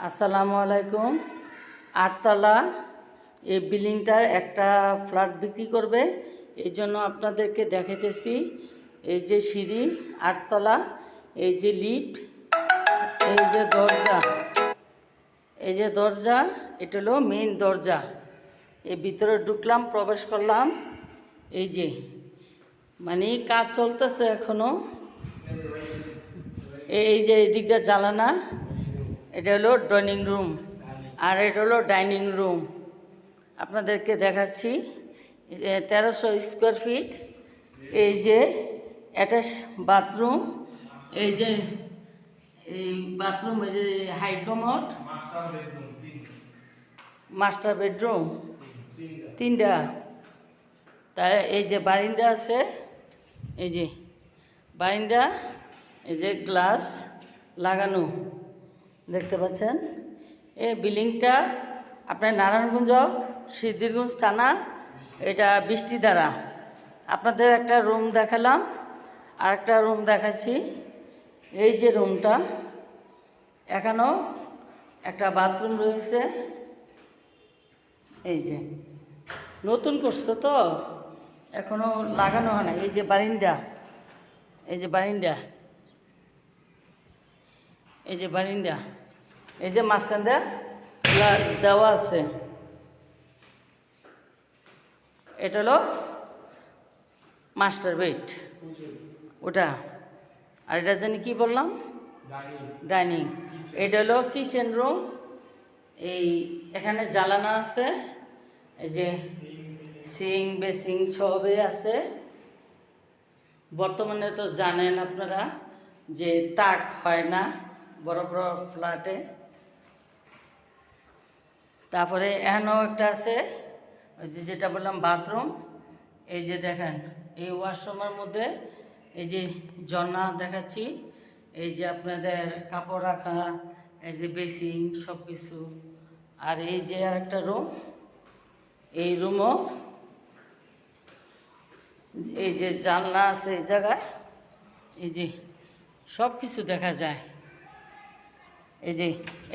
আসসালামু আলাইকুম। আটতলা এই বিল্ডিংটার একটা ফ্ল্যাট বিক্রি করবে, এই জন্য আপনাদেরকে দেখাইতেছি। এই যে সিঁড়ি, আটতলা, এই যে লিফট, এই যে দরজা, এই যে দরজা, এটা হলো মেইন দরজা। এই ভিতরে ঢুকলাম, প্রবেশ করলাম। এই যে মানে কাজ চলতেছে এখনো। এই যে এই দিকটা জ্বালানা, এটা হলো ড্রয়িং রুম, আর এটা হলো ডাইনিং রুম। আপনাদেরকে দেখাচ্ছি 1300 স্কোয়ার ফিট। এই যে অ্যাটাচ বাথরুম, এই যে এই বাথরুম, এই যে হাইকমোড, মাস্টার বেডরুম তিনটা। তার এই যে বারিন্দা আছে, এই যে বারিন্দা, এই যে গ্লাস লাগানো দেখতে পাচ্ছেন। এই বিল্ডিংটা আপনার নারায়ণগঞ্জ সিদ্ধিরগঞ্জ থানা, এটা বৃষ্টিধারা। আপনাদের একটা রুম দেখালাম, আর একটা রুম দেখাচ্ছি। এই যে রুমটা, এখানেও একটা বাথরুম রয়েছে। এই যে নতুন করছে তো, এখনও লাগানো হয় না। এই যে বারিন্দা, এই যে বারিন্দা, এই যে বারিন্দা, এই যে মাঝখান দিয়ে গ্লাস দেওয়া আছে। এটা হলো মাস্টার বেড, ওটা। আর এটা জানি কি বললাম, ডাইনিং। এটা হলো কিচেন রুম। এই এখানে জ্বালানা আছে, এই যে সিং বেসিং সবই আছে। বর্তমানে তো জানেন আপনারা যে তাক হয় না বড় বড় ফ্ল্যাটে। তারপরে এখানেও একটা আছে, ওই যে যেটা বললাম বাথরুম। এই যে দেখেন, এই ওয়াশরুমের মধ্যে এই যে ঝর্ণা দেখাচ্ছি। এই যে আপনাদের কাপড় রাখা, এই যে বেসিং সব কিছু। আর এই যে আর একটা রুম, এই রুমও এই যে জানলা আছে এই জায়গায়, এই যে সব কিছু দেখা যায়। এই যে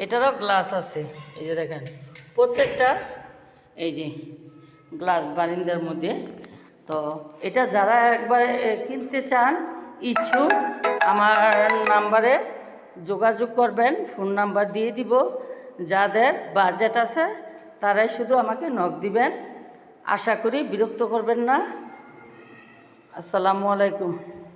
এটারও গ্লাস আছে, এই যে দেখেন প্রত্যেকটা, এই যে গ্লাস বারিন্দার মধ্যে। তো এটা যারা একবার কিনতে চান ইচ্ছুক, আমার নাম্বারে যোগাযোগ করবেন, ফোন নাম্বার দিয়ে দিব। যাদের বাজেট আছে তারাই শুধু আমাকে নক দিবেন। আশা করি বিরক্ত করবেন না। আসসালামু আলাইকুম।